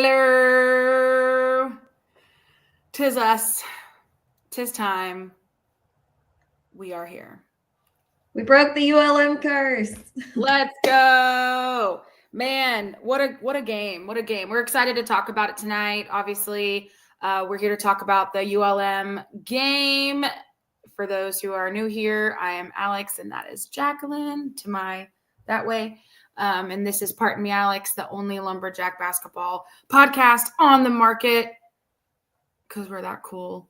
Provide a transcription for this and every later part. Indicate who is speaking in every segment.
Speaker 1: Hello. Tis us. Tis time. We are here.
Speaker 2: We broke the ULM curse.
Speaker 1: Let's go. Man, what a game. What a game. We're excited to talk about it tonight. Obviously, we're here to talk about the ULM game. For those who are new here, I am Alex, and that is Jacqueline to my that way. And this is Pardon Me, Alex, the only Lumberjack basketball podcast on the market because we're that cool.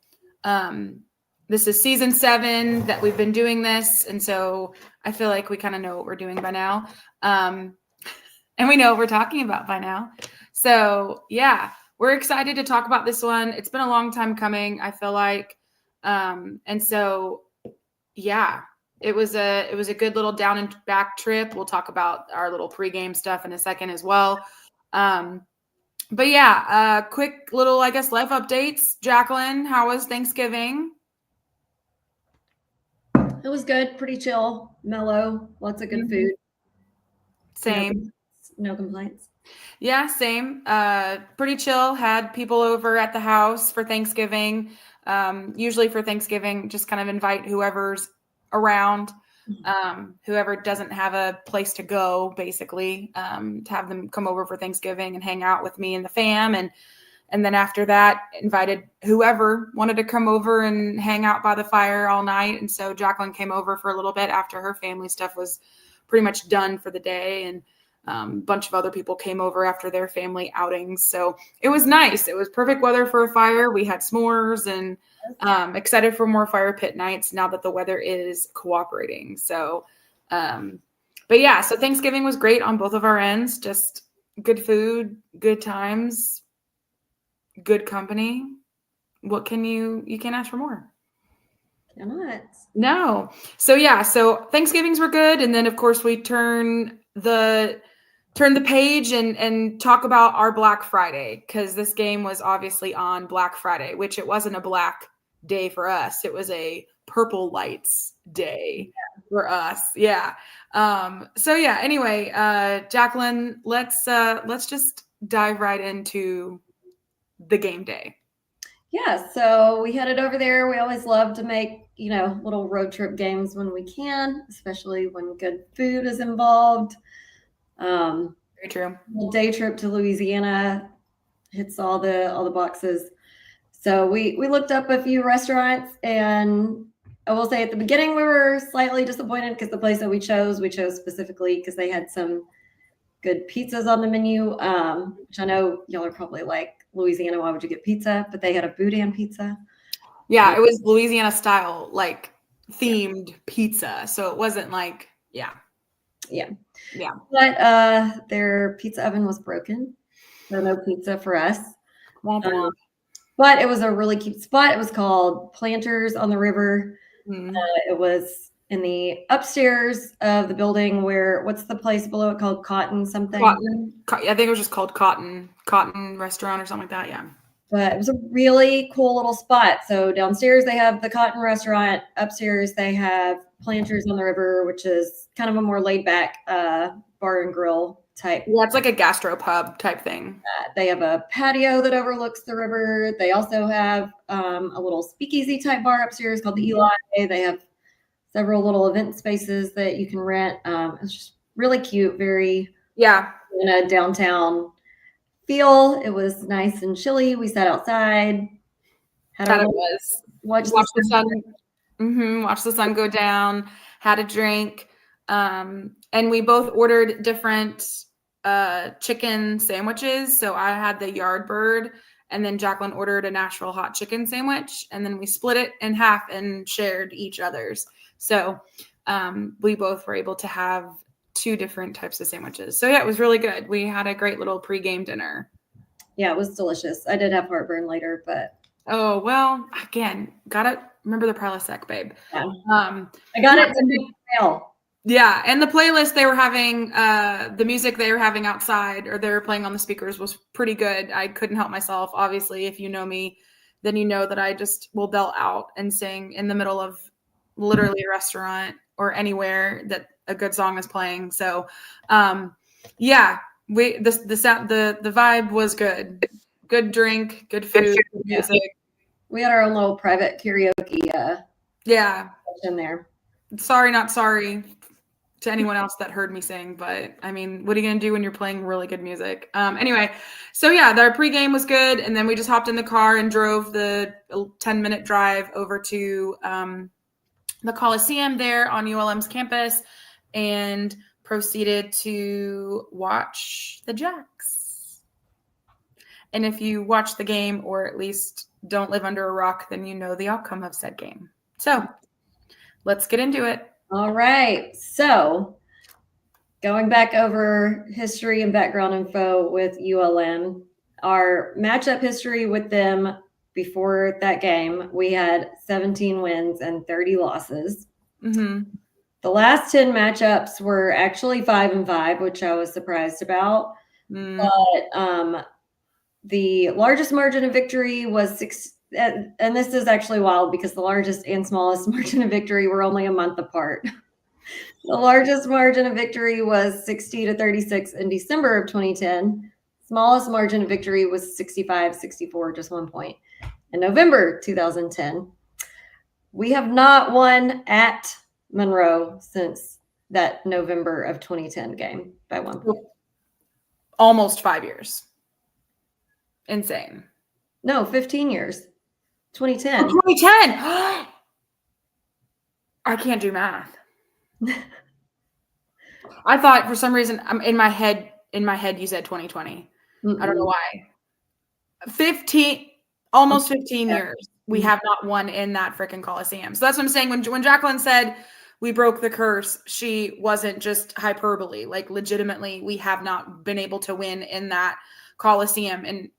Speaker 1: This is season 7 that we've been doing this, and so I feel like we kind of know what we're doing by now. And we know what we're talking about by now. So, yeah, we're excited to talk about this one. It's been a long time coming, I feel like. And so, yeah, it was a good little down and back trip. We'll talk about our little pregame stuff in a second as well. But yeah, quick little, I guess, life updates. Jacqueline, how was Thanksgiving?
Speaker 2: It was good, pretty chill, mellow, lots of good food.
Speaker 1: Same.
Speaker 2: No complaints.
Speaker 1: Yeah, same. Pretty chill. Had people over at the house for Thanksgiving. Usually for Thanksgiving, just kind of invite whoever's around, whoever doesn't have a place to go, basically, to have them come over for Thanksgiving and hang out with me and the fam. And then after that, invited whoever wanted to come over and hang out by the fire all night. And so Jacqueline came over for a little bit after her family stuff was pretty much done for the day. And a bunch of other people came over after their family outings. So it was nice. It was perfect weather for a fire. We had s'mores and excited for more fire pit nights now that the weather is cooperating. So, but yeah, so Thanksgiving was great on both of our ends. Just good food, good times, good company. What can you can't ask for more.
Speaker 2: Cannot.
Speaker 1: No. So yeah, so Thanksgivings were good. And then of course we turn the page and talk about our Black Friday, because this game was obviously on Black Friday, which it wasn't a black day for us. It was a purple lights day for us. Yeah. So yeah, anyway, Jacqueline, let's just dive right into the game day.
Speaker 2: Yeah, so we headed over there. We always love to make, little road trip games when we can, especially when good food is involved.
Speaker 1: Very true.
Speaker 2: Day trip to Louisiana hits all the boxes. So we looked up a few restaurants, and I will say at the beginning we were slightly disappointed because the place that we chose specifically because they had some good pizzas on the menu, which I know y'all are probably like, Louisiana, why would you get pizza? But they had a boudin pizza.
Speaker 1: Yeah, it was Louisiana style, like themed pizza. So it wasn't like, yeah.
Speaker 2: But their pizza oven was broken, so no pizza for us. But it was a really cute spot. It was called Planters on the River. It was in the upstairs of the building where, what's the place below it called? Cotton something?
Speaker 1: I think it was just called Cotton Restaurant or something like that, yeah.
Speaker 2: But it was a really cool little spot. So downstairs they have the Cotton Restaurant. Upstairs they have Planters on the River, which is kind of a more laid back bar and grill type.
Speaker 1: Yeah, it's like a gastropub type thing.
Speaker 2: They have a patio that overlooks the river. They also have a little speakeasy type bar upstairs called the Eli. They have several little event spaces that you can rent. It's just really cute, very in a downtown feel. It was nice and chilly. We sat outside.
Speaker 1: Watched the sun. Watched the sun go down. Had a drink, and we both ordered different chicken sandwiches. So I had the Yardbird, and then Jacqueline ordered a Nashville hot chicken sandwich, and then we split it in half and shared each other's. So we both were able to have 2 different types of sandwiches. So yeah, it was really good. We had a great little pregame dinner.
Speaker 2: Yeah, it was delicious. I did have heartburn later, but
Speaker 1: oh well. Again, gotta remember the Prilosec, babe.
Speaker 2: Yeah. I got it to mail.
Speaker 1: Yeah, and the playlist they were having, the music they were having outside, or they were playing on the speakers, was pretty good. I couldn't help myself. Obviously, if you know me, then you know that I just will belt out and sing in the middle of literally a restaurant or anywhere that a good song is playing. So, yeah, The vibe was good. Good drink, good food, good music.
Speaker 2: We had our own little private karaoke
Speaker 1: Yeah.
Speaker 2: in there.
Speaker 1: Sorry, not sorry to anyone else that heard me sing, but I mean, what are you going to do when you're playing really good music? Anyway, so yeah, our pregame was good. And then we just hopped in the car and drove the 10-minute drive over to the Coliseum there on ULM's campus and proceeded to watch the Jacks. And if you watch the game, or at least don't live under a rock, then you know the outcome of said game. So let's get into it.
Speaker 2: All right. So going back over history and background info with ULM, our matchup history with them before that game, we had 17 wins and 30 losses.
Speaker 1: Mm-hmm.
Speaker 2: The last 10 matchups were actually 5-5, which I was surprised about. But the largest margin of victory was 6. And this is actually wild because the largest and smallest margin of victory were only a month apart. The largest margin of victory was 60-36 in December of 2010. Smallest margin of victory was 65-64, just 1 point. In November 2010, we have not won at Monroe since that November of 2010 game by 1 point.
Speaker 1: Almost 5 years. Insane.
Speaker 2: No, 15 years. 2010.
Speaker 1: Oh, 2010. I can't do math. I thought for some reason in my head you said 2020. I don't know why. 15 almost 15 years we have not won in that freaking Coliseum. So that's what I'm saying. When Jacqueline said we broke the curse, she wasn't just hyperbole. Like legitimately, we have not been able to win in that Coliseum in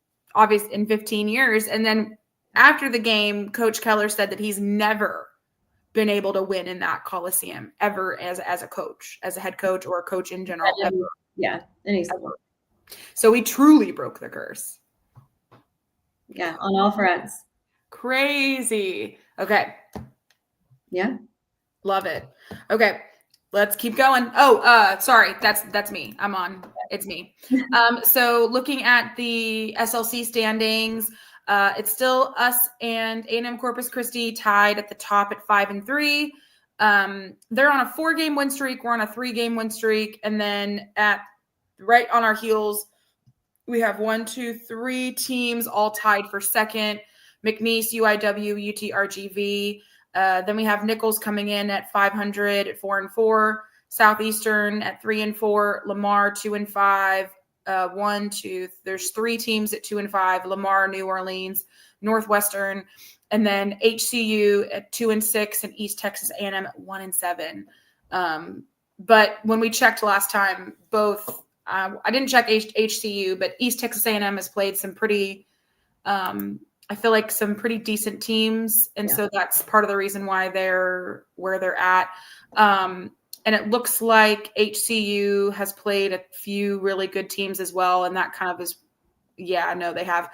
Speaker 1: 15 years. And then after the game, Coach Keller said that he's never been able to win in that Coliseum ever as a coach, as a head coach or a coach in general. Ever.
Speaker 2: Yeah.
Speaker 1: Ever. So we truly broke the curse.
Speaker 2: Yeah, on all fronts.
Speaker 1: Crazy. Okay.
Speaker 2: Yeah.
Speaker 1: Love it. Okay. Let's keep going. Oh, sorry. That's me. I'm on. It's me. So looking at the SLC standings, it's still us and A&M Corpus Christi tied at the top at 5-3. They're on a 4-game win streak. We're on a 3-game win streak. And then right on our heels, we have 1, 2, 3 teams all tied for second. McNeese, UIW, UTRGV. Then we have Nichols coming in at 500 at 4-4. Southeastern at 3-4. Lamar 2-5. 1, 2. There's 3 teams at 2-5. Lamar, New Orleans, Northwestern, and then HCU at 2-6, and East Texas A&M at 1-7. But when we checked last time, both I didn't check HCU, but East Texas A&M has played some pretty. I feel like some pretty decent teams, and so that's part of the reason why they're where they're at. And it looks like HCU has played a few really good teams as well. And that kind of is, they have.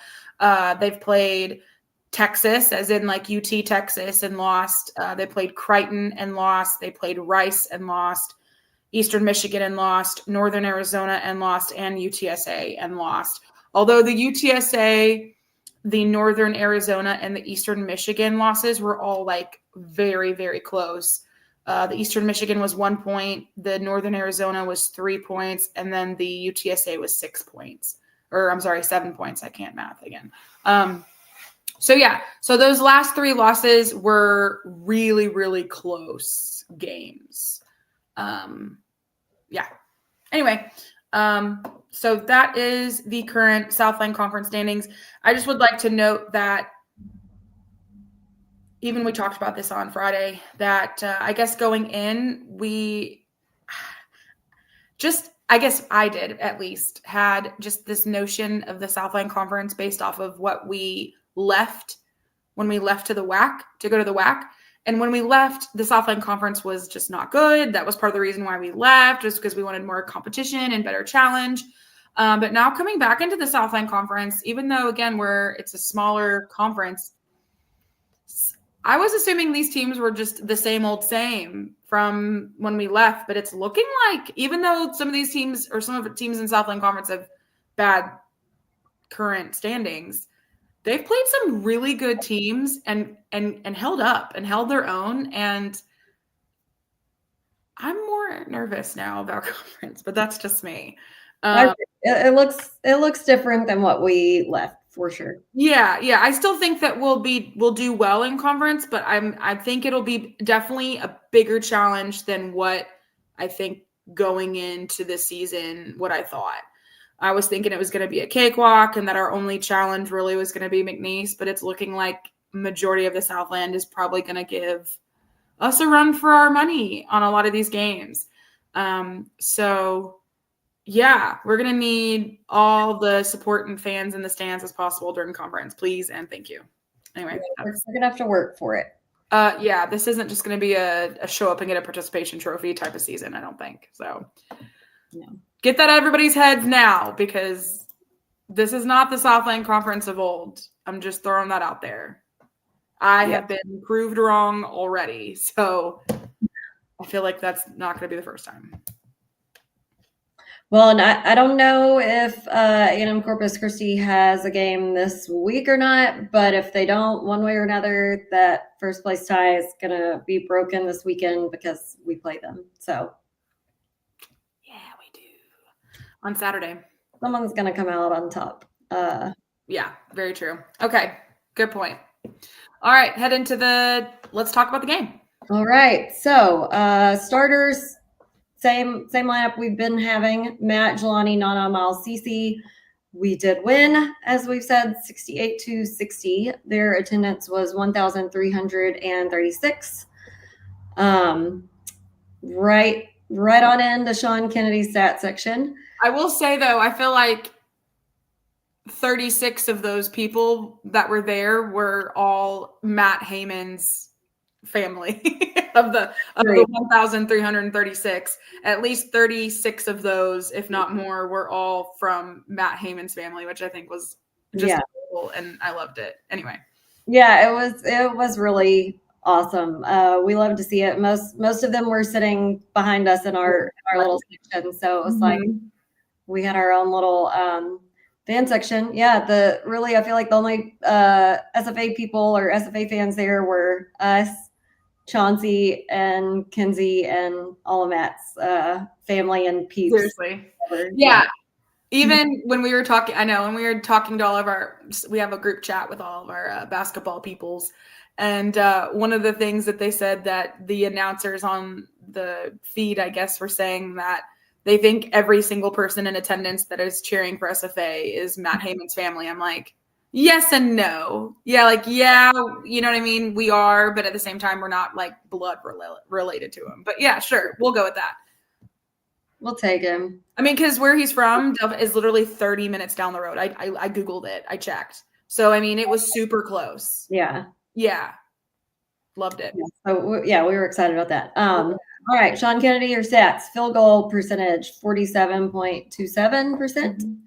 Speaker 1: They've played Texas, as in like UT Texas, and lost. They played Crichton and lost. They played Rice and lost. Eastern Michigan and lost. Northern Arizona and lost. And UTSA and lost. Although the UTSA, the Northern Arizona, and the Eastern Michigan losses were all like very, very close. The Eastern Michigan was 1 point, the Northern Arizona was 3 points, and then the UTSA was 6 points. Or I'm sorry, 7 points. I can't math again. So those last 3 losses were really, really close games. Anyway, so that is the current Southland Conference standings. I just would like to note that even we talked about this on Friday, that I guess going in, I did at least, had just this notion of the Southland Conference based off of what we left when we left to the WAC, to go to the WAC. And when we left, the Southland Conference was just not good. That was part of the reason why we left, just because we wanted more competition and better challenge. But now coming back into the Southland Conference, even though, again, it's a smaller conference, I was assuming these teams were just the same old same from when we left, but it's looking like, even though some of these teams or some of the teams in Southland Conference have bad current standings, they've played some really good teams and held up and held their own. And I'm more nervous now about conference, but that's just me.
Speaker 2: It looks different than what we left for sure.
Speaker 1: Yeah. I still think that we'll do well in conference, but I think it'll be definitely a bigger challenge than what I think going into this season, what I thought. I was thinking it was going to be a cakewalk and that our only challenge really was going to be McNeese, but it's looking like majority of the Southland is probably going to give us a run for our money on a lot of these games. So yeah, we're going to need all the support and fans in the stands as possible during conference, please. And thank you. Anyway,
Speaker 2: we're going to have to work for it.
Speaker 1: Yeah, this isn't just going to be a show up and get a participation trophy type of season, I don't think. So get that out of everybody's heads now, because this is not the Southland Conference of old. I'm just throwing that out there. I have been proved wrong already. So I feel like that's not going to be the first time.
Speaker 2: Well, and I don't know if A&M Corpus Christi has a game this week or not, but if they don't, one way or another, that first place tie is going to be broken this weekend because we play them. So
Speaker 1: yeah, we do. On Saturday.
Speaker 2: Someone's going to come out on top.
Speaker 1: Yeah, very true. Okay, good point. All right, let's talk about the game.
Speaker 2: All right, so starters, same lineup we've been having. Matt, Jelani, Nana, Miles, Cece. We did win, as we've said, 68-60. Their attendance was 1,336. Right on into Sean Kennedy's stat section.
Speaker 1: I will say, though, I feel like 36 of those people that were there were all Matt Heyman's family of the 1,336. At least 36 of those, if not more, were all from Matt Heyman's family, which I think was just cool, and I loved it. Anyway.
Speaker 2: Yeah, it was really awesome. We love to see it. Most of them were sitting behind us in our little section, so it was like we had our own little fan section. Yeah, I feel like the only SFA people or SFA fans there were us, Chauncey and Kinsey, and all of Matt's family and peeps.
Speaker 1: Seriously. Yeah. Even when we were talking, when we were talking to all of we have a group chat with all of our basketball peoples. And one of the things that they said, that the announcers on the feed, I guess, were saying that they think every single person in attendance that is cheering for SFA is Matt Heyman's family. I'm like, yes and no. Yeah, you know what I mean? We are, but at the same time, we're not like blood related to him. But yeah, sure. We'll go with that.
Speaker 2: We'll take him.
Speaker 1: I mean, because where he's from is literally 30 minutes down the road. I Googled it. I checked. So, I mean, it was super close.
Speaker 2: Yeah.
Speaker 1: Yeah. Loved it.
Speaker 2: So, we were excited about that. All right. Sean Kennedy, your stats. Field goal percentage, 47.27%.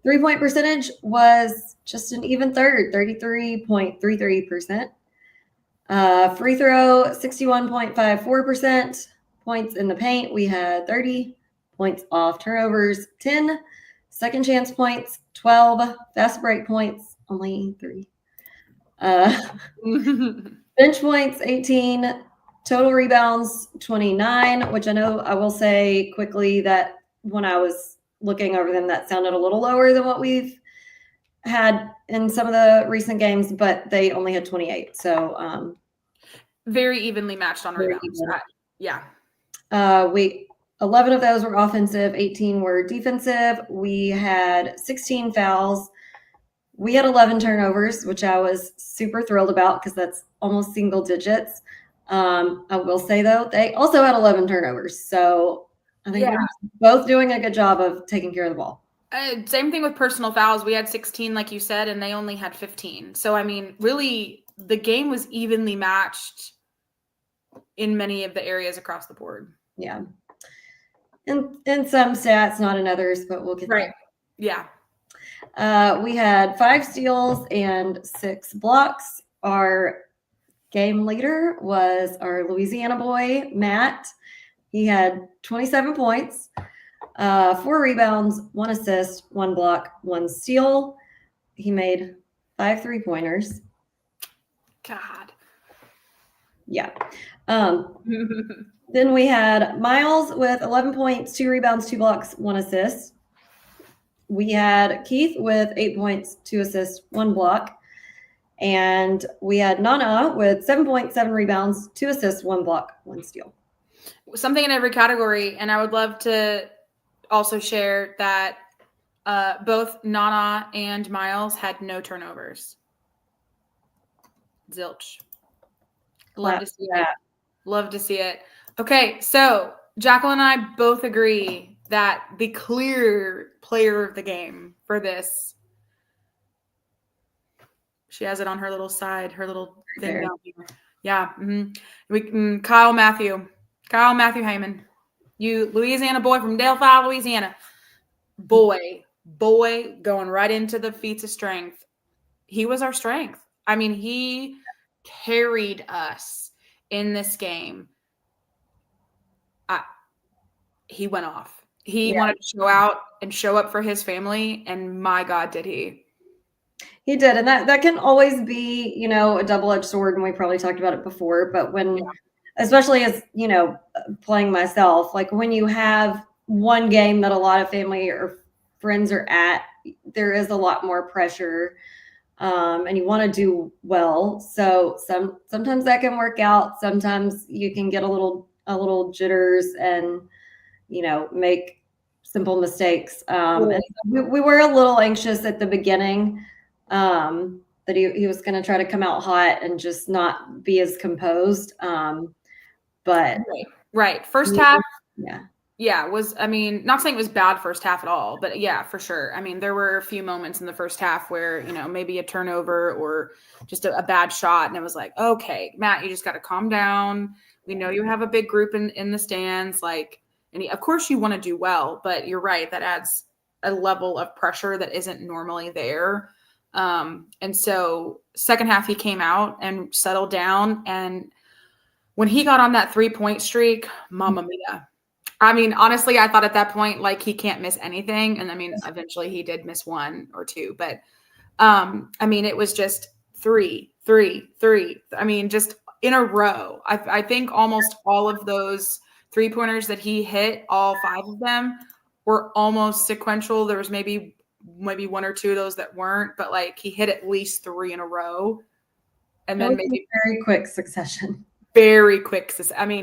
Speaker 2: 3-point percentage was just an even third, 33.33%. Free throw, 61.54%. Points in the paint, we had 30. Points off turnovers, 10. Second chance points, 12. Fast break points, only 3. Bench points, 18. Total rebounds, 29, which I know I will say quickly that when I was looking over them, that sounded a little lower than what we've had in some of the recent games, but they only had 28. So
Speaker 1: very evenly matched on rebounds. Yeah.
Speaker 2: 11 of those were offensive, 18 were defensive. We had 16 fouls. We had 11 turnovers, which I was super thrilled about because that's almost single digits. I will say, though, they also had 11 turnovers. So I think we're both doing a good job of taking care of the ball.
Speaker 1: Same thing with personal fouls. We had 16, like you said, and they only had 15. So, I mean, really, the game was evenly matched in many of the areas across the board.
Speaker 2: Yeah. In some stats, not in others, but we'll get
Speaker 1: there. Yeah.
Speaker 2: We had 5 steals and 6 blocks. Our game leader was our Louisiana boy, Matt. He had 27 points, 4 rebounds, 1 assist, 1 block, 1 steal. He made 5 3-pointers.
Speaker 1: God.
Speaker 2: Yeah. Then we had Miles with 11 points, 2 rebounds, 2 blocks, 1 assist. We had Keith with 8 points, 2 assists, 1 block. And we had Nana with 7 points, 7 rebounds, 2 assists, 1 block, 1 steal.
Speaker 1: Something in every category. And I would love to also share that both Nana and Miles had no turnovers. Zilch. Love to see it. Love to see it. Okay, so Jacqueline and I both agree that the clear player of the game for this, she has it on her little side, her little thing down here. Yeah. Mm-hmm. Kyle Matthew Hyman. You Louisiana boy from Delphi, Louisiana. Boy, going right into the feats of strength. He was our strength. I mean, he carried us in this game. He went off. He wanted to show out and show up for his family, and my God, did he.
Speaker 2: He did, and that can always be, a double-edged sword, and we probably talked about it before, but especially as, playing myself, like when you have one game that a lot of family or friends are at, there is a lot more pressure, and you want to do well. So sometimes that can work out. Sometimes you can get a little jitters and, make simple mistakes. And we were a little anxious at the beginning, that he was going to try to come out hot and just not be as composed. But
Speaker 1: right. First half.
Speaker 2: Yeah.
Speaker 1: Was, not saying it was bad first half at all, but yeah, for sure. I mean, there were a few moments in the first half where, maybe a turnover or just a bad shot. And it was like, okay, Matt, you just got to calm down. We know you have a big group in the stands. Of course you want to do well, but you're right. That adds a level of pressure that isn't normally there. And so second half, he came out and settled down. And when he got on that 3-point streak, Mamma Mia. Honestly, I thought at that point, he can't miss anything. And eventually he did miss 1 or 2, but it was just 3. Just in a row. I think almost all of those 3-pointers that he hit, all 5 of them were almost sequential. There was maybe 1 or 2 of those that weren't, but he hit at least 3 in a row. And then maybe
Speaker 2: very quick succession.
Speaker 1: Very quick.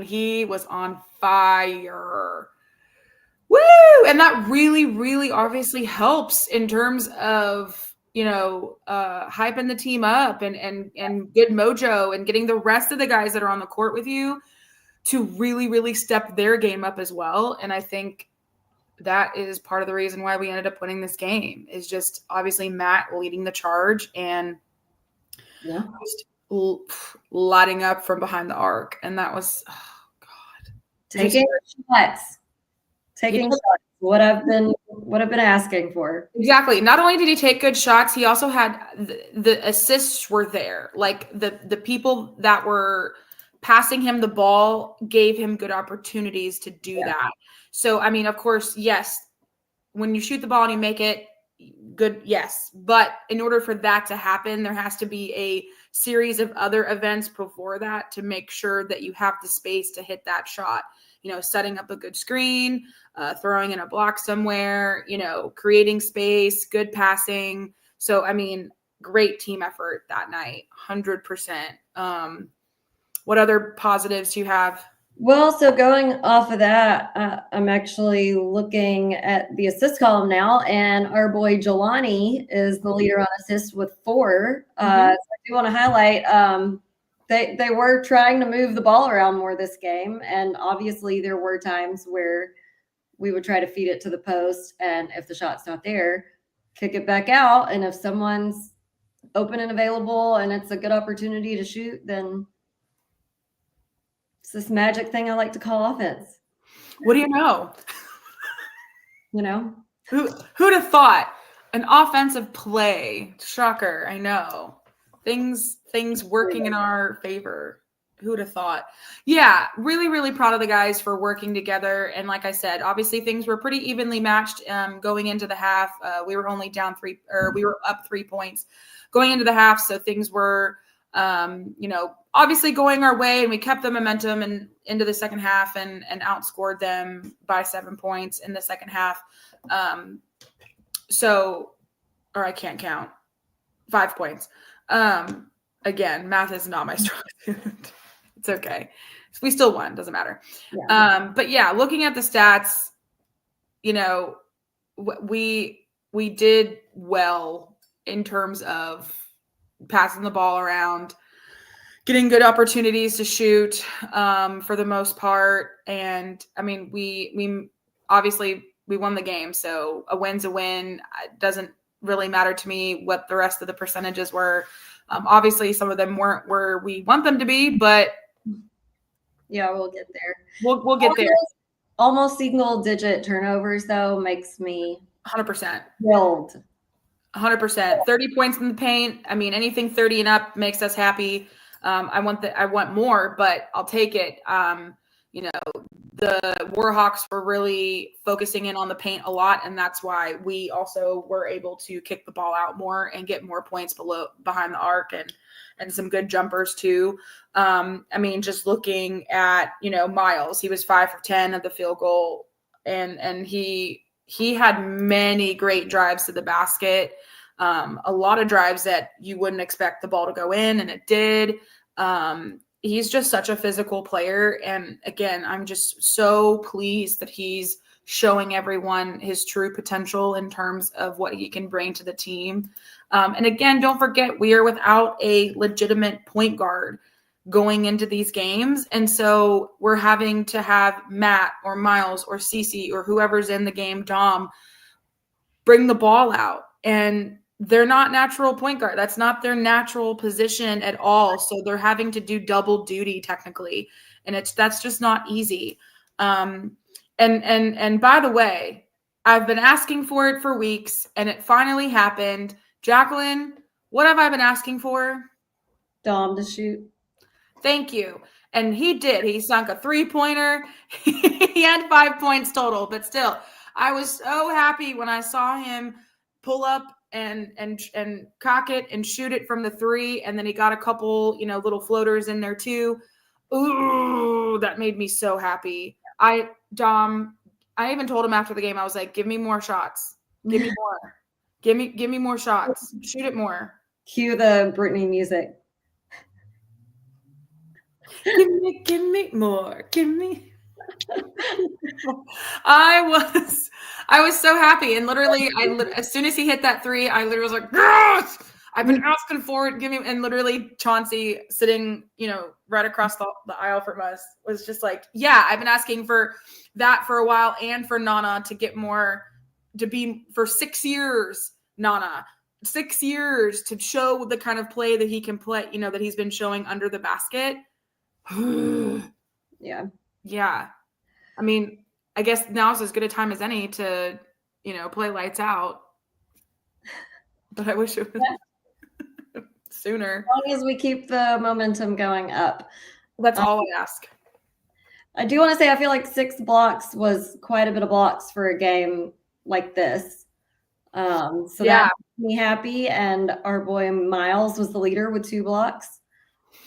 Speaker 1: He was on fire. Woo! And that really, really obviously helps in terms of, hyping the team up and good mojo and getting the rest of the guys that are on the court with you to really, really step their game up as well. And I think that is part of the reason why we ended up winning this game, is just obviously Matt leading the charge and just lighting up from behind the arc. And that was, oh God,
Speaker 2: taking shots. What I've been asking for.
Speaker 1: Exactly. Not only did he take good shots, he also had the assists were there. The people that were passing him the ball gave him good opportunities to do that. So, of course, yes, when you shoot the ball and you make it good, yes. But in order for that to happen, there has to be a series of other events before that to make sure that you have the space to hit that shot. Setting up a good screen, throwing in a block somewhere, creating space, good passing. So, great team effort that night, 100%. What other positives do you have?
Speaker 2: Well, so going off of that, I'm actually looking at the assist column now, and our boy Jelani is the leader on assists with 4. So I do want to highlight, they were trying to move the ball around more this game, and obviously there were times where we would try to feed it to the post, and if the shot's not there, kick it back out, and if someone's open and available and it's a good opportunity to shoot, then it's this magic thing I like to call offense.
Speaker 1: What do you know?
Speaker 2: Who'd
Speaker 1: have thought an offensive play? Shocker, I know. things working in our favor. Who would have thought? Yeah, really, really proud of the guys for working together. And like I said, obviously things were pretty evenly matched going into the half. We were only down we were up 3 points going into the half. So things were, obviously going our way, and we kept the momentum and into the second half and outscored them by 7 points in the second half. Or I can't count. 5 points. Again, math is not my strong suit. It's okay. We still won. Doesn't matter. Yeah. But yeah, looking at the stats, we did well in terms of passing the ball around, getting good opportunities to shoot for the most part. And I mean, we obviously we won the game. So a win's a win. It doesn't really matter to me what the rest of the percentages were. Obviously some of them weren't where we want them to be, but
Speaker 2: yeah, we'll get there.
Speaker 1: We'll get there.
Speaker 2: Almost single digit turnovers though makes me
Speaker 1: 100%
Speaker 2: thrilled.
Speaker 1: 100%. 30 points in the paint. I mean, anything 30 and up makes us happy. I want more, but I'll take it. The Warhawks were really focusing in on the paint a lot, and that's why we also were able to kick the ball out more and get more points behind the arc and some good jumpers too. I mean, just looking at, Miles, he was 5 for 10 at the field goal, and he had many great drives to the basket. A lot of drives that you wouldn't expect the ball to go in, and it did. He's just such a physical player. And again, I'm just so pleased that he's showing everyone his true potential in terms of what he can bring to the team. And again, don't forget, we are without a legitimate point guard going into these games. And so we're having to have Matt or Miles or Cece or whoever's in the game, Dom, bring the ball out. And they're not natural point guard. That's not their natural position at all. So they're having to do double duty technically. And that's just not easy. And by the way, I've been asking for it for weeks, and it finally happened. Jacqueline, what have I been asking for?
Speaker 2: Dom to shoot.
Speaker 1: Thank you. And he did. He sunk a 3-pointer. He had 5 points total, but still, I was so happy when I saw him pull up and cock it and shoot it from the 3. And then he got a couple, little floaters in there too. Ooh, that made me so happy. Dom, I even told him after the game, I was like, give me more shots. Give me more. Give me more shots. Shoot it more.
Speaker 2: Cue the Britney music.
Speaker 1: Give me more. Give me. I was so happy, and literally, as soon as he hit that 3, I literally was like, yes! I've been asking for it. Give me, and literally Chauncey sitting, right across the aisle from us was just like, yeah, I've been asking for that for a while, and for Nana to get more, to be for 6 years, Nana. 6 years to show the kind of play that he can play, that he's been showing under the basket.
Speaker 2: Yeah.
Speaker 1: Yeah. I mean, I guess now's as good a time as any to, play lights out. But I wish it was sooner.
Speaker 2: As long as we keep the momentum going up.
Speaker 1: That's all I ask.
Speaker 2: I do want to say I feel like 6 blocks was quite a bit of blocks for a game like this. So that made me happy. And our boy Miles was the leader with 2 blocks.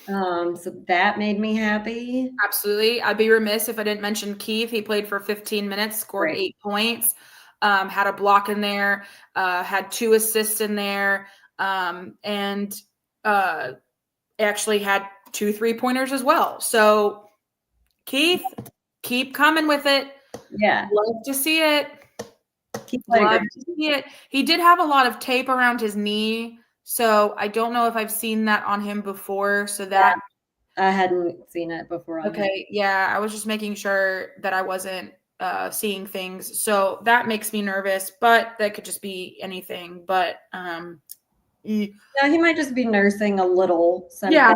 Speaker 2: So that made me happy.
Speaker 1: Absolutely. I'd be remiss if I didn't mention Keith. He played for 15 minutes, scored 8 points, had a block in there, had 2 assists in there, and actually had 2 3-pointers as well. So Keith, keep coming with it.
Speaker 2: Yeah.
Speaker 1: Love to see it.
Speaker 2: Love to
Speaker 1: see it. He did have a lot of tape around his knee. So I don't know if I've seen that on him before. So that
Speaker 2: I hadn't seen it before.
Speaker 1: Okay. Yeah. I was just making sure that I wasn't seeing things. So that makes me nervous, but that could just be anything. But
Speaker 2: he might just be nursing a little.
Speaker 1: Yeah.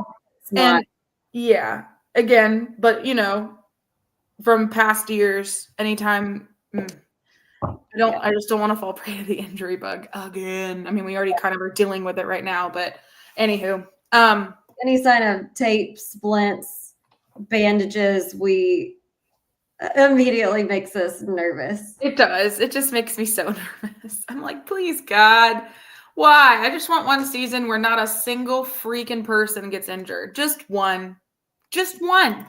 Speaker 1: And yeah, again, but from past years, anytime I just don't want to fall prey to the injury bug again. I mean, we already kind of are dealing with it right now, but Anywho,
Speaker 2: any sign of tape, splints, bandages, we immediately makes us nervous.
Speaker 1: it does. It just makes me so nervous. I'm like, please, God, why? I just want one season where not a single freaking person gets injured. Just one. Just one.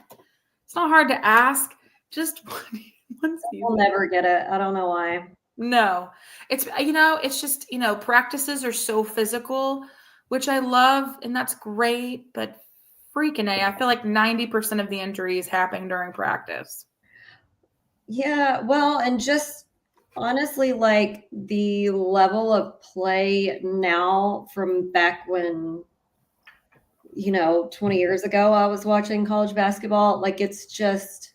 Speaker 1: It's not hard to ask. Just one season.
Speaker 2: We'll never get it. I don't know why.
Speaker 1: No. It's, it's just, practices are so physical, which I love, and that's great, but freaking A, I feel like 90% of the injuries happen during practice.
Speaker 2: Yeah, well, and just honestly, like the level of play now from back when, 20 years ago, I was watching college basketball, like it's just,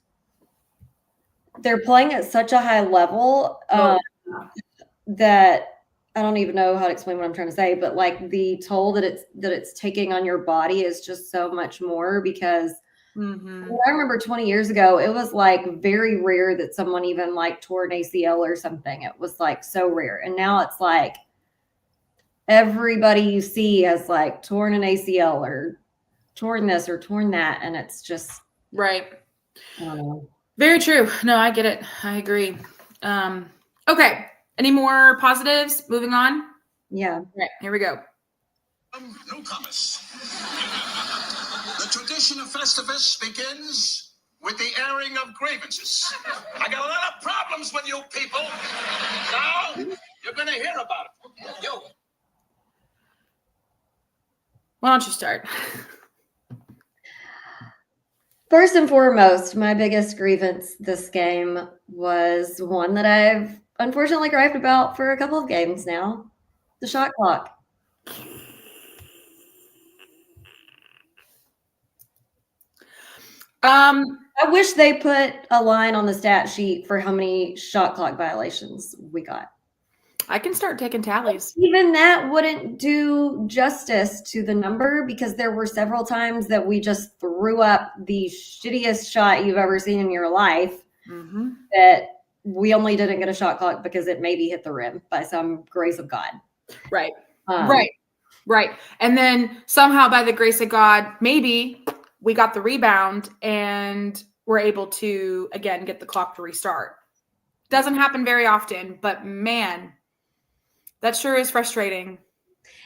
Speaker 2: they're playing at such a high level that I don't even know how to explain what I'm trying to say, but like the toll that it's taking on your body is just so much more because I remember 20 years ago, it was like very rare that someone even like tore an ACL or something. It was like so rare. And now it's like everybody you see has like torn an ACL or torn this or torn that. And it's just
Speaker 1: right.
Speaker 2: I don't know.
Speaker 1: Very true. No, I get it. I agree. Okay. Any more positives? Moving on?
Speaker 2: Yeah.
Speaker 1: Right. Here we go.
Speaker 3: Newcomers. The tradition of Festivus begins with the airing of grievances. I got a lot of problems with you people. Now, you're going to hear about it. You.
Speaker 1: Why don't you start?
Speaker 2: First and foremost, my biggest grievance this game was one that I've unfortunately griped about for a couple of games now, the shot clock. I wish they put a line on the stat sheet for how many shot clock violations we got.
Speaker 1: I can start taking tallies.
Speaker 2: Even that wouldn't do justice to the number because there were several times that we just threw up the shittiest shot you've ever seen in your life that we only didn't get a shot clock because it maybe hit the rim by some grace of God.
Speaker 1: Right. Right. And then somehow by the grace of God, maybe we got the rebound and we're able to, again, get the clock to restart. Doesn't happen very often, but man, that sure is frustrating.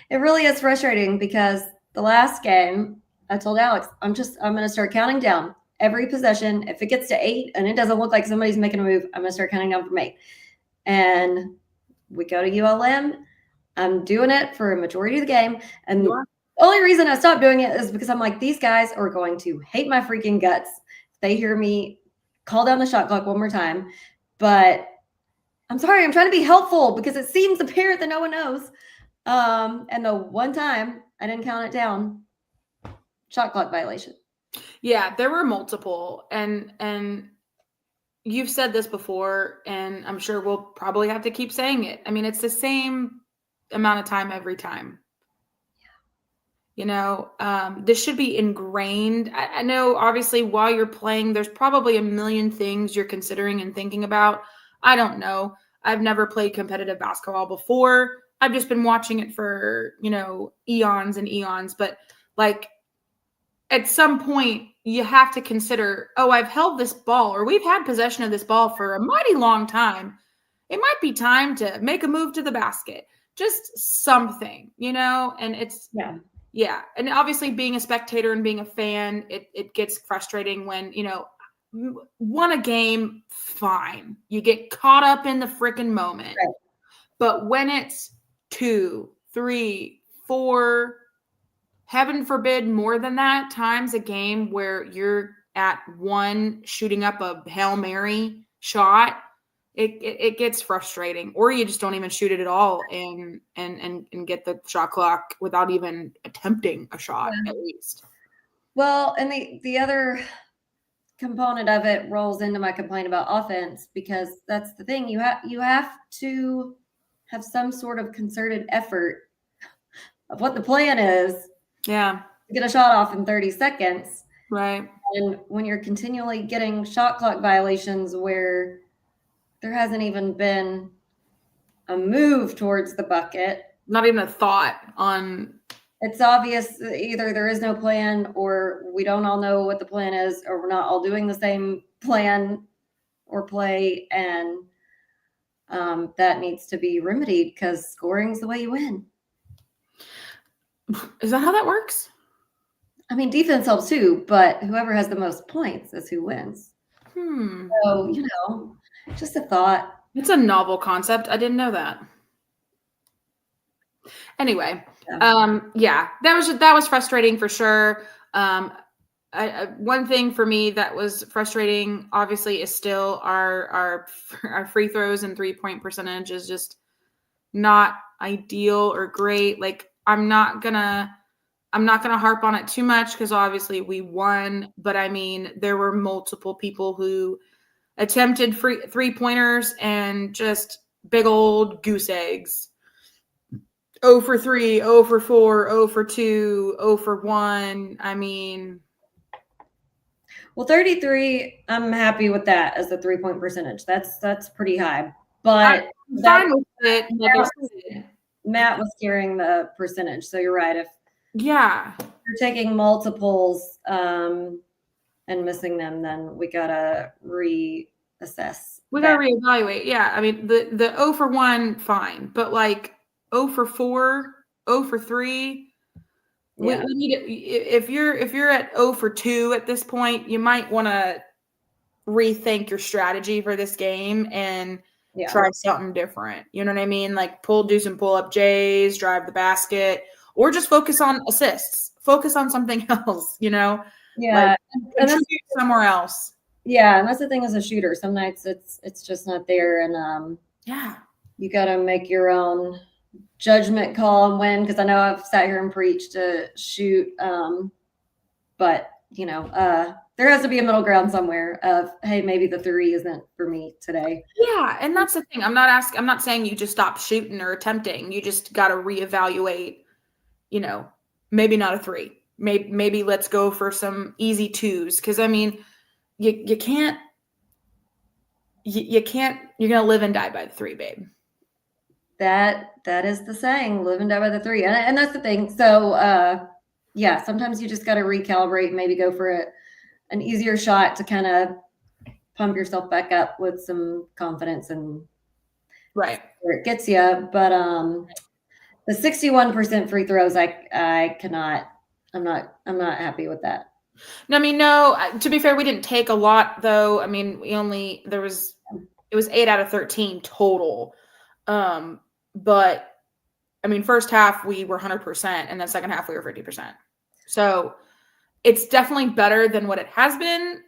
Speaker 2: It really is frustrating because the last game, I told Alex, I'm going to start counting down every possession. If it gets to 8 and it doesn't look like somebody's making a move, I'm going to start counting down from 8. And we go to ULM. I'm doing it for a majority of the game. And the only reason I stopped doing it is because I'm like, these guys are going to hate my freaking guts if they hear me call down the shot clock one more time. But I'm sorry, I'm trying to be helpful because it seems apparent that no one knows. And the one time I didn't count it down, shot clock violation.
Speaker 1: Yeah, there were multiple. And you've said this before, and I'm sure we'll probably have to keep saying it. I mean, it's the same amount of time every time. This should be ingrained. I know, obviously, while you're playing, there's probably a million things you're considering and thinking about. I don't know. I've never played competitive basketball before. I've just been watching it for, eons and eons. But like at some point you have to consider, I've held this ball or we've had possession of this ball for a mighty long time. It might be time to make a move to the basket. Just something, and it's, yeah. And obviously being a spectator and being a fan, it gets frustrating when, won a game, fine. You get caught up in the freaking moment. Right. But when it's 2, 3, 4, heaven forbid more than that times a game where you're at 1 shooting up a Hail Mary shot, it gets frustrating. Or you just don't even shoot it at all and get the shot clock without even attempting a shot at least.
Speaker 2: Well, and the other component of it rolls into my complaint about offense because that's the thing. You have to have some sort of concerted effort of what the plan is.
Speaker 1: Yeah.
Speaker 2: To get a shot off in 30 seconds.
Speaker 1: Right.
Speaker 2: And when you're continually getting shot clock violations where there hasn't even been a move towards the bucket.
Speaker 1: Not even a thought on
Speaker 2: it's obvious either there is no plan or we don't all know what the plan is, or we're not all doing the same plan or play. And that needs to be remedied because scoring's the way you win.
Speaker 1: Is that how that works?
Speaker 2: I mean, defense helps too, but whoever has the most points is who wins. So, just a thought.
Speaker 1: It's a novel concept. I didn't know that. Anyway, that was frustrating for sure. One thing for me that was frustrating, obviously, is still our free throws and 3-point percentage is just not ideal or great. Like, I'm not gonna harp on it too much because obviously we won, but I mean, there were multiple people who attempted 3-pointers and just big old goose eggs. 0 for 3, 0 for 4, 0 for 2, 0 for 1. I mean,
Speaker 2: well, 33, I'm happy with that as the 3-point percentage. That's pretty high. But
Speaker 1: I'm fine with it.
Speaker 2: Matt was carrying the percentage, so you're right. If
Speaker 1: you're
Speaker 2: taking multiples and missing them, then we gotta reassess.
Speaker 1: We gotta reevaluate. Yeah, I mean the 0 for 1, fine, but like 0 for 4, 0 for 3. We need it. If you're at 0 for 2 at this point, you might want to rethink your strategy for this game and try something different. You know what I mean? Like do some pull-up J's, drive the basket, or just focus on assists. Focus on something else,
Speaker 2: Yeah.
Speaker 1: Like, contribute somewhere else.
Speaker 2: Yeah, and that's the thing as a shooter. Some nights it's just not there, and you got to make your own judgment call and win. Because I know I've sat here and preached to shoot, but there has to be a middle ground somewhere of, hey, maybe the 3 isn't for me today.
Speaker 1: Yeah, and that's the thing. I'm not saying you just stop shooting or attempting. You just got to reevaluate. Maybe not a 3. Maybe let's go for some easy 2s. Because I mean, you can't. You're gonna live and die by the 3, babe.
Speaker 2: That is the saying, live and die by the 3, and that's the thing. So sometimes you just got to recalibrate, maybe go for an easier shot to kind of pump yourself back up with some confidence and
Speaker 1: right
Speaker 2: where it gets you. But the 61% free throws, I cannot. I'm not happy with that.
Speaker 1: No, I mean, no. To be fair, we didn't take a lot though. I mean, it was 8 out of 13 total. But I mean, first half we were 100%, and then second half we were 50%. So it's definitely better than what it has been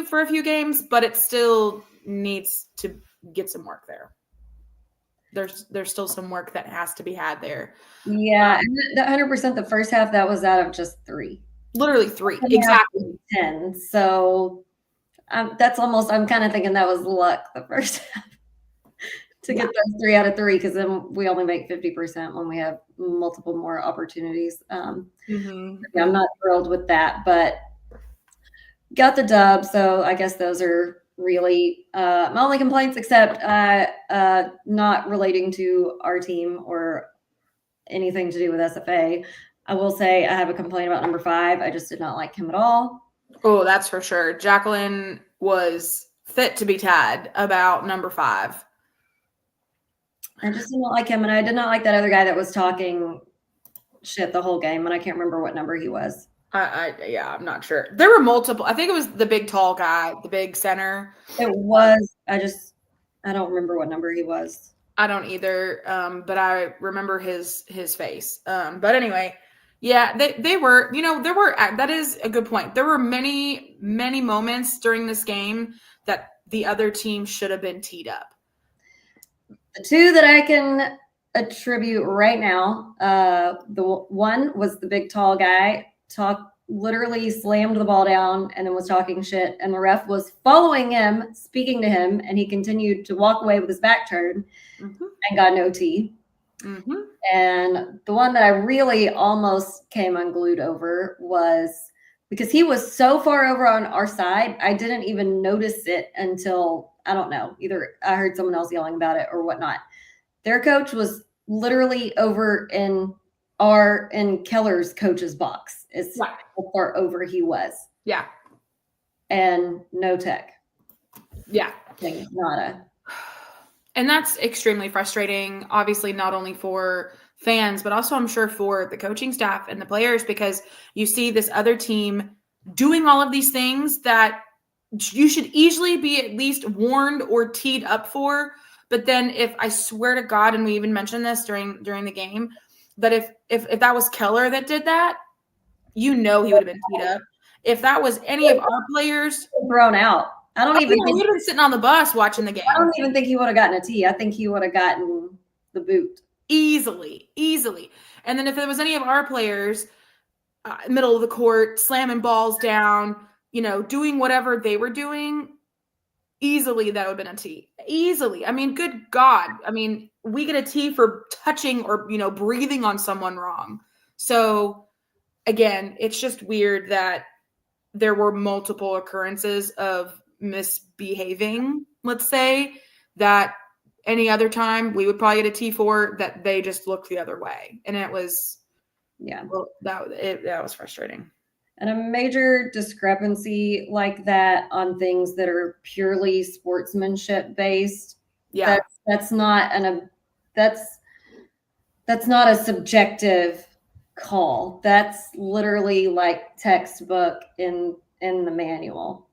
Speaker 1: for a few games, but it still needs to get some work there. There's still some work that has to be had there.
Speaker 2: Yeah, and the 100% the first half, that was out of just 3.
Speaker 1: Literally 3, exactly.
Speaker 2: 10. So that's almost. I'm kind of thinking that was luck the first half to get those 3 out of 3, because then we only make 50% when we have multiple more opportunities. I'm not thrilled with that, but got the dub. So I guess those are really my only complaints, except not relating to our team or anything to do with SFA. I will say I have a complaint about number 5. I just did not like him at all.
Speaker 1: Oh, that's for sure. Jacqueline was fit to be tad about number 5.
Speaker 2: I just did not like him, and I did not like that other guy that was talking shit the whole game, and I can't remember what number he was.
Speaker 1: I'm not sure. There were multiple. I think it was the big tall guy, the big center.
Speaker 2: It was. I don't remember what number he was.
Speaker 1: I don't either. But I remember his face. But anyway, yeah, they were. That is a good point. There were many moments during this game that the other team should have been teed up.
Speaker 2: The 2 that I can attribute right now, the one was the big tall guy literally slammed the ball down and then was talking shit, and the ref was following him, speaking to him, and he continued to walk away with his back turned and got an OT. And the one that I really almost came unglued over was because he was so far over on our side, I didn't even notice it until, I don't know, either I heard someone else yelling about it or whatnot. Their coach was literally over in are in Keller's coach's box. Is
Speaker 1: Right.
Speaker 2: how far over he was.
Speaker 1: Yeah.
Speaker 2: And no tech.
Speaker 1: Yeah.
Speaker 2: Nada.
Speaker 1: And that's extremely frustrating, obviously, not only for fans, but also I'm sure for the coaching staff and the players, because you see this other team doing all of these things that you should easily be at least warned or teed up for. But then if I swear to God, and we even mentioned this during the game, that if that was Keller that did that, he would have been teed up. If that was any of our players,
Speaker 2: thrown out. I don't even think
Speaker 1: we'd have been sitting on the bus watching the game.
Speaker 2: I don't even think he would have gotten a tee. I think he would have gotten the boot.
Speaker 1: Easily. And then if it was any of our players, middle of the court, slamming balls down, doing whatever they were doing, easily that would have been a tee. Easily. I mean, good God. I mean, we get a tee for touching or, breathing on someone wrong. So, again, it's just weird that there were multiple occurrences of misbehaving, let's say, that any other time we would probably get a tee for, that they just looked the other way. And it was, that was frustrating.
Speaker 2: And a major discrepancy like that on things that are purely sportsmanship based.
Speaker 1: Yeah.
Speaker 2: That's not a subjective call. That's literally like textbook in the manual.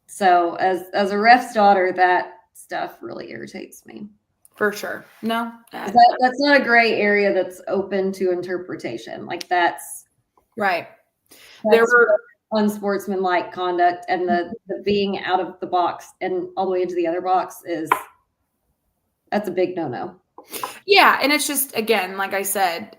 Speaker 2: So as a ref's daughter, that stuff really irritates me.
Speaker 1: For sure. No.
Speaker 2: That's not a gray area that's open to interpretation. Like that's
Speaker 1: right. There were
Speaker 2: unsportsmanlike conduct, and the being out of the box and all the way into the other box that's a big no-no.
Speaker 1: Yeah, and it's just, again, like I said,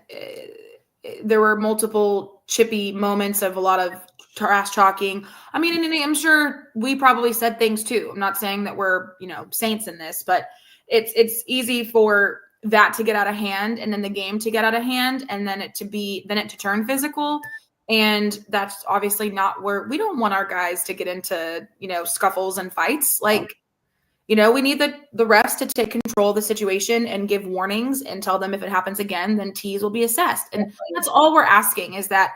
Speaker 1: there were multiple chippy moments of a lot of trash talking. I mean, and I'm sure we probably said things too. I'm not saying that we're, saints in this, but it's easy for that to get out of hand, and then the game to get out of hand, and then it to turn physical. And that's obviously not where we don't want our guys to get into, scuffles and fights. Like, we need the refs to take control of the situation and give warnings and tell them if it happens again, then tees will be assessed. And that's all we're asking, is that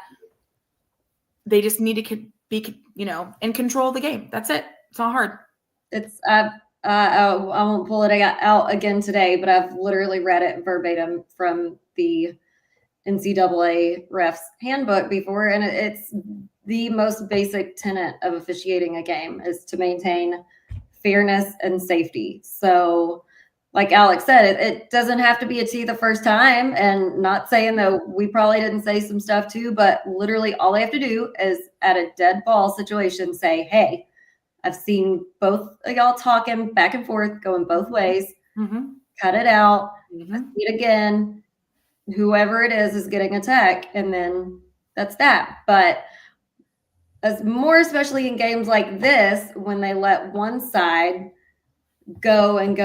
Speaker 1: they just need to be, in control of the game. That's it. It's not hard.
Speaker 2: It's, I won't pull it out again today, but I've literally read it verbatim from the NCAA refs handbook before, and it's the most basic tenet of officiating a game is to maintain fairness and safety. So like Alex said, it doesn't have to be a tee the first time, and not saying that we probably didn't say some stuff too, but literally all they have to do is at a dead ball situation say, hey, I've seen both of y'all talking back and forth, going both ways.
Speaker 1: Mm-hmm.
Speaker 2: Cut it out.
Speaker 1: Mm-hmm.
Speaker 2: See it again. Whoever it is getting a tech, and then that's that. But especially in games like this, when they let one side go and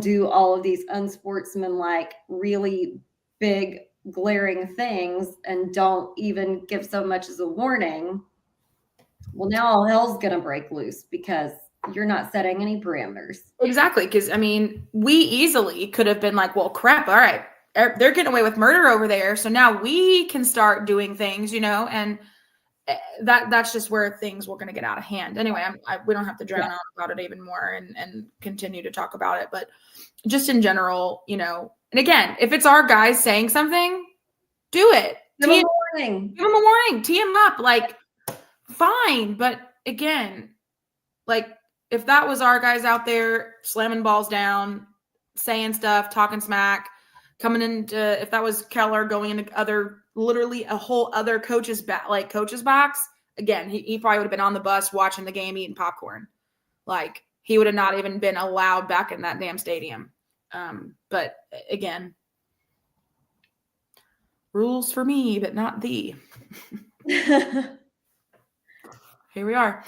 Speaker 2: do all of these unsportsmanlike, really big, glaring things and don't even give so much as a warning, well, now all hell's going to break loose because you're not setting any parameters.
Speaker 1: Exactly. Because, I mean, we easily could have been like, well, crap, all right, they're getting away with murder over there, so now we can start doing things, and that's just where things were going to get out of hand. Anyway, we don't have to drown on about it even more and continue to talk about it, but just in general, and again, if it's our guys saying something, do it.
Speaker 2: Give them a warning.
Speaker 1: Give them a warning. Tee them up. Like, fine. But again, like, if that was our guys out there slamming balls down, saying stuff, talking smack, coming into, if that was Keller going into literally a whole other coach's box, again, he probably would have been on the bus watching the game, eating popcorn. Like, he would have not even been allowed back in that damn stadium. But again, rules for me, but not thee. Here we are.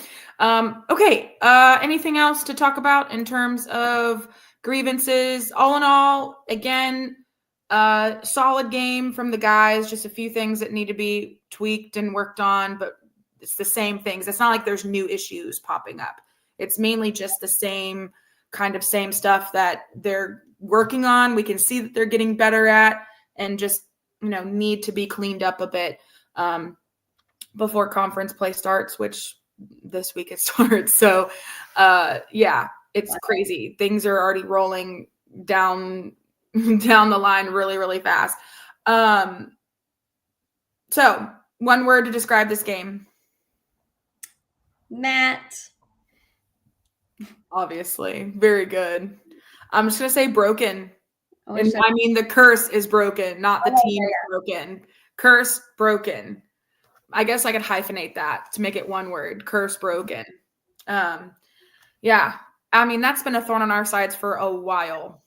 Speaker 1: Okay. Anything else to talk about in terms of grievances? All in all, again, solid game from the guys. Just a few things that need to be tweaked and worked on, but it's the same things. It's not like there's new issues popping up. It's mainly just the same stuff that they're working on. We can see that they're getting better at, and just need to be cleaned up a bit before conference play starts, which this week it starts. So, yeah, it's crazy. Things are already rolling down the line really, really fast. So one word to describe this game.
Speaker 2: Matt.
Speaker 1: Obviously. Very good. I'm just going to say broken.
Speaker 2: I
Speaker 1: And I mean, the curse is broken, not the team is broken. Curse broken. I guess I could hyphenate that to make it one word. Curse broken. Yeah. I mean, that's been a thorn on our sides for a while.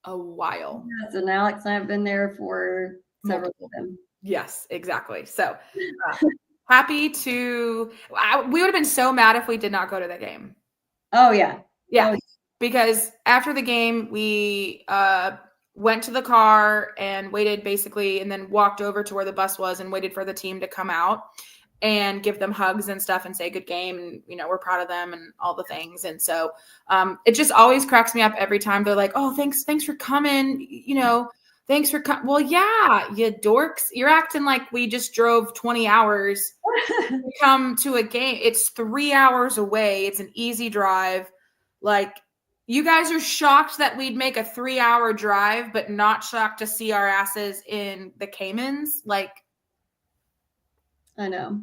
Speaker 2: Yes, and Alex and I have been there for several of them.
Speaker 1: Yes, exactly. So happy to. We would have been so mad if we did not go to the game.
Speaker 2: Oh, yeah.
Speaker 1: Yeah. Because after the game, we went to the car and waited basically, and then walked over to where the bus was and waited for the team to come out and give them hugs and stuff and say good game. And, we're proud of them and all the things. And so it just always cracks me up every time they're like, oh, thanks for coming. Thanks for coming. Well, yeah, you dorks. You're acting like we just drove 20 hours to come to a game. It's 3 hours away. It's an easy drive. Like, you guys are shocked that we'd make a 3-hour drive, but not shocked to see our asses in the Caymans. Like,
Speaker 2: I know.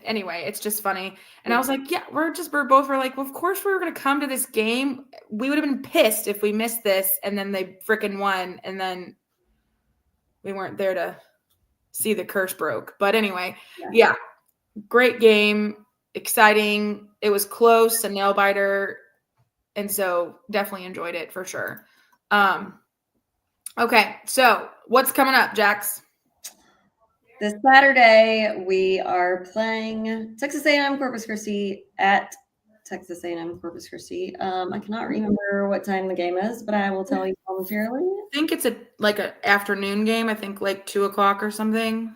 Speaker 1: Anyway, it's just funny. And I was like, yeah, we're both like, well, of course we were going to come to this game. We would have been pissed if we missed this and then they freaking won. And then we weren't there to see the curse broke. But anyway, yeah, great game. Exciting. It was close, a nail biter. And so definitely enjoyed it for sure. Okay. So what's coming up, Jax?
Speaker 2: This Saturday, we are playing Texas A&M Corpus Christi at Texas A&M Corpus Christi. I cannot remember what time the game is, but I will tell you momentarily.
Speaker 1: I think it's an afternoon game. I think like 2:00 or something.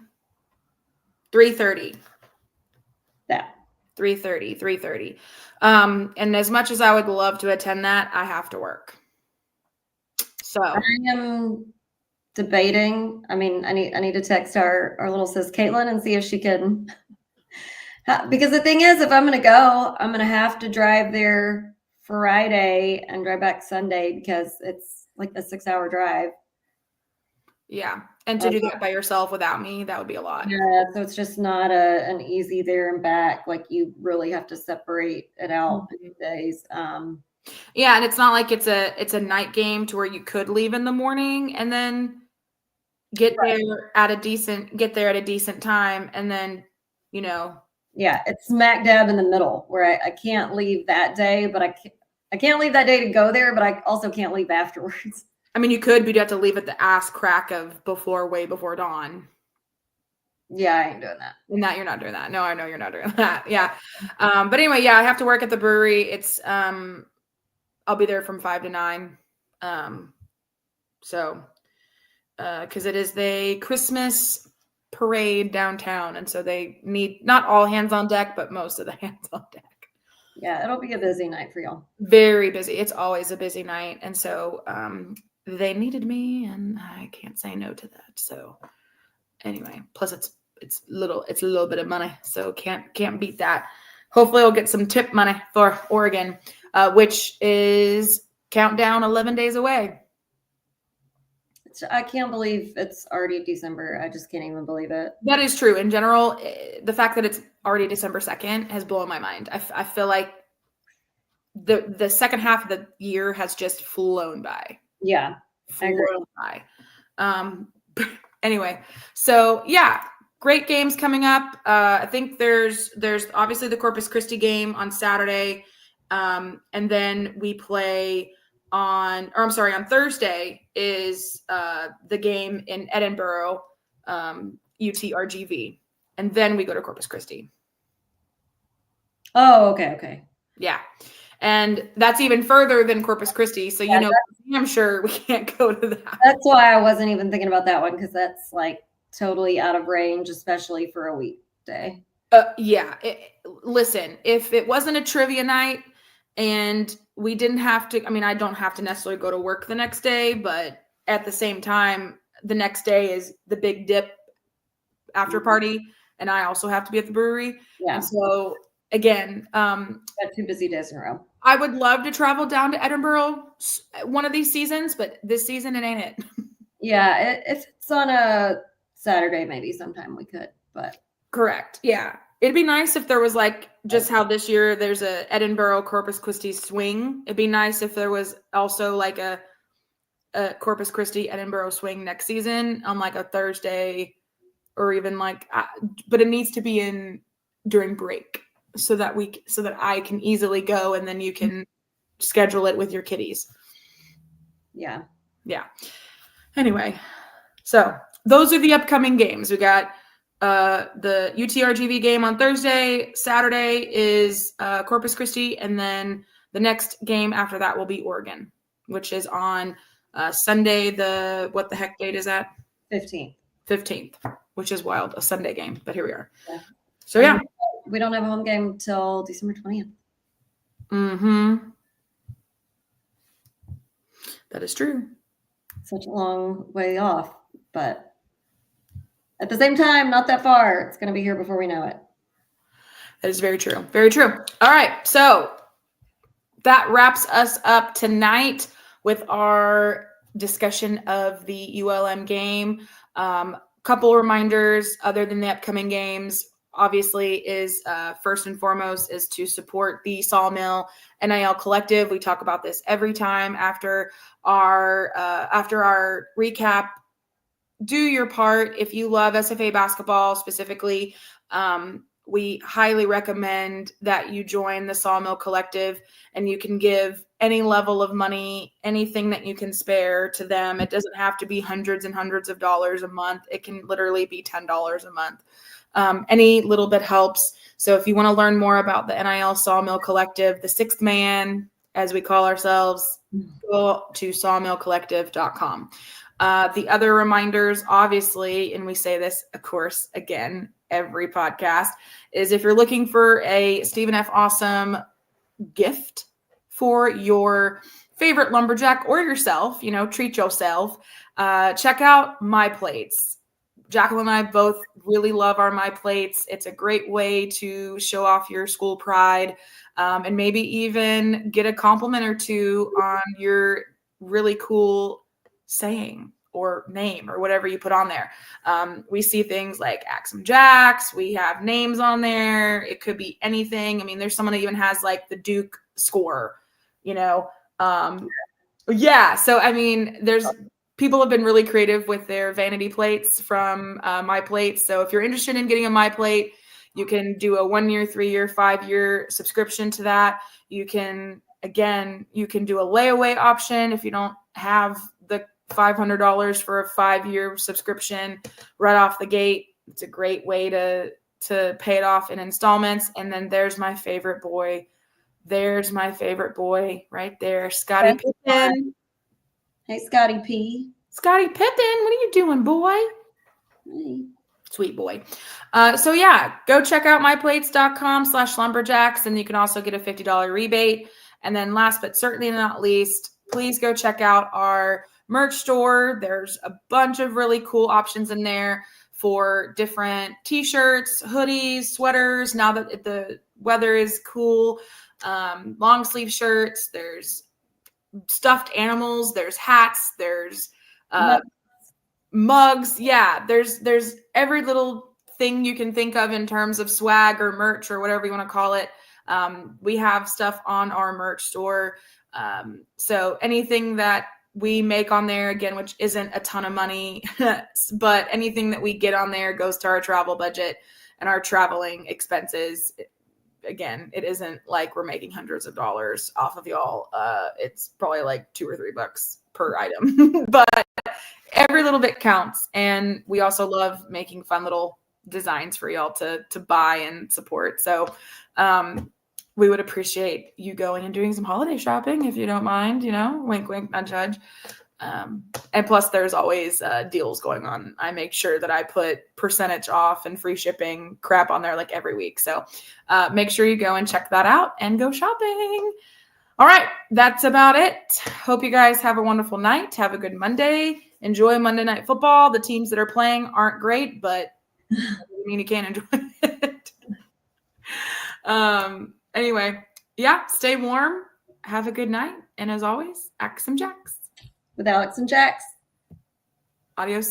Speaker 1: 3:30.
Speaker 2: Yeah.
Speaker 1: 3:30. And as much as I would love to attend that, I have to work. So
Speaker 2: I am debating. I mean, I need to text our little sis Caitlin and see if she can. Because the thing is, if I'm going to go, I'm going to have to drive there Friday and drive back Sunday because it's like a 6-hour drive.
Speaker 1: Yeah. And to do that by yourself without me, that would be a lot.
Speaker 2: Yeah. So it's just not an easy there and back. Like, you really have to separate it out these days.
Speaker 1: Yeah. And it's not like it's a night game to where you could leave in the morning and then get there at a decent time. And then,
Speaker 2: yeah, it's smack dab in the middle where I can't leave that day, but I can't leave that day to go there, but I also can't leave afterwards.
Speaker 1: I mean, you could, but you have to leave at the ass crack of way before dawn.
Speaker 2: Yeah, I ain't doing that.
Speaker 1: And that you're not doing that. No, I know you're not doing that. Yeah. But anyway, yeah, I have to work at the brewery. It's I'll be there from 5 to 9. So because it is the Christmas parade downtown, and so they need not all hands on deck, but most of the hands on deck.
Speaker 2: Yeah, it'll be a busy night for y'all.
Speaker 1: Very busy. It's always a busy night, and so they needed me, and I can't say no to that. So anyway, plus it's a little bit of money, so can't beat that. Hopefully, we'll get some tip money for Oregon, which is countdown 11 days away.
Speaker 2: I can't believe it's already December. I just can't even believe it.
Speaker 1: That is true. In general, the fact that it's already December 2nd has blown my mind. I feel like the second half of the year has just flown by.
Speaker 2: Yeah.
Speaker 1: Flown by. Anyway, so yeah, great games coming up. I think there's obviously the Corpus Christi game on Saturday. And then we play on Thursday is the game in Edinburgh, UTRGV. And then we go to Corpus Christi.
Speaker 2: Oh, okay.
Speaker 1: Yeah. And that's even further than Corpus Christi. So, I'm sure we can't go to that.
Speaker 2: That's why I wasn't even thinking about that one, because that's like totally out of range, especially for a weekday.
Speaker 1: Yeah. Listen, if it wasn't a trivia night and we didn't have to, I don't have to necessarily go to work the next day, but at the same time, the next day is the big dip after party, and I also have to be at the brewery.
Speaker 2: Yeah.
Speaker 1: And so again,
Speaker 2: Got 2 busy days in a row.
Speaker 1: I would love to travel down to Edinburgh one of these seasons, but this season it ain't it.
Speaker 2: Yeah, if it's on a Saturday, maybe sometime we could, but
Speaker 1: Correct. Yeah. It'd be nice if there was like just how this year there's a Edinburgh Corpus Christi swing. It'd be nice if there was also like a Corpus Christi Edinburgh swing next season on like a Thursday or even like, but it needs to be in during break so that I can easily go and then you can schedule it with your kiddies.
Speaker 2: yeah.
Speaker 1: Yeah. Anyway, so those are the upcoming games. We got the UTRGV game on Thursday. Saturday is Corpus Christi, and then the next game after that will be Oregon, which is on Sunday. What the heck date is that? 15th, which is wild, a Sunday game. But here we are.
Speaker 2: Yeah.
Speaker 1: So yeah,
Speaker 2: we don't have a home game till December 20th.
Speaker 1: Mm-hmm. That is true.
Speaker 2: Such a long way off, but at the same time, not that far. It's going to be here before we know it.
Speaker 1: That is very true. Very true. All right. So that wraps us up tonight with our discussion of the ULM game. Couple reminders other than the upcoming games, obviously, is first and foremost is to support the Sawmill NIL Collective. We talk about this every time after our recap. Do your part. If you love SFA basketball specifically, we highly recommend that you join the Sawmill Collective, and you can give any level of money, anything that you can spare to them. It doesn't have to be hundreds and hundreds of dollars a month. It can literally be $10 a month. Any little bit helps. So if you want to learn more about the NIL Sawmill Collective, the sixth man, as we call ourselves, go to sawmillcollective.com. The other reminders, obviously, and we say this, of course, again, every podcast, is if you're looking for a Stephen F. Awesome gift for your favorite lumberjack or yourself, treat yourself, check out My Plates. Jacqueline and I both really love our My Plates. It's a great way to show off your school pride, and maybe even get a compliment or two on your really cool saying or name or whatever you put on there. We see things like Axum Jacks. We have names on there. It could be anything. I mean, there's someone that even has like the Duke score, yeah. So, I mean, people have been really creative with their vanity plates from My Plates. So if you're interested in getting a My Plate, you can do a 1 year, 3 year, 5 year subscription to that. You can do a layaway option if you don't have the $500 for a 5-year subscription right off the gate. It's a great way to pay it off in installments. And then there's my favorite boy. There's my favorite boy right there, Scottie Pippen.
Speaker 2: Hey, Scotty P.
Speaker 1: Scottie Pippen, what are you doing, boy?
Speaker 2: Hey.
Speaker 1: Sweet boy. So yeah, go check out myplates.com/lumberjacks, and you can also get a $50 rebate. And then last but certainly not least, please go check out our merch store. There's a bunch of really cool options in there for different t-shirts, hoodies, sweaters. Now that the weather is cool, long sleeve shirts, there's stuffed animals, there's hats, there's mugs. Yeah, there's every little thing you can think of in terms of swag or merch or whatever you want to call it. We have stuff on our merch store. So anything that we make on there, again, which isn't a ton of money, but anything that we get on there goes to our travel budget and our traveling expenses. Again, it isn't like we're making hundreds of dollars off of y'all. It's probably like $2 or $3 per item, but every little bit counts. And we also love making fun little designs for y'all to buy and support. So we would appreciate you going and doing some holiday shopping if you don't mind, wink, wink, not judge. And plus there's always deals going on. I make sure that I put percentage off and free shipping crap on there like every week. So make sure you go and check that out and go shopping. All right. That's about it. Hope you guys have a wonderful night. Have a good Monday. enjoy Monday Night Football. The teams that are playing aren't great, but I mean you can't enjoy it. Anyway, yeah, stay warm. Have a good night. And as always, Axe 'em Jacks.
Speaker 2: With Alex and Jax.
Speaker 1: Adios.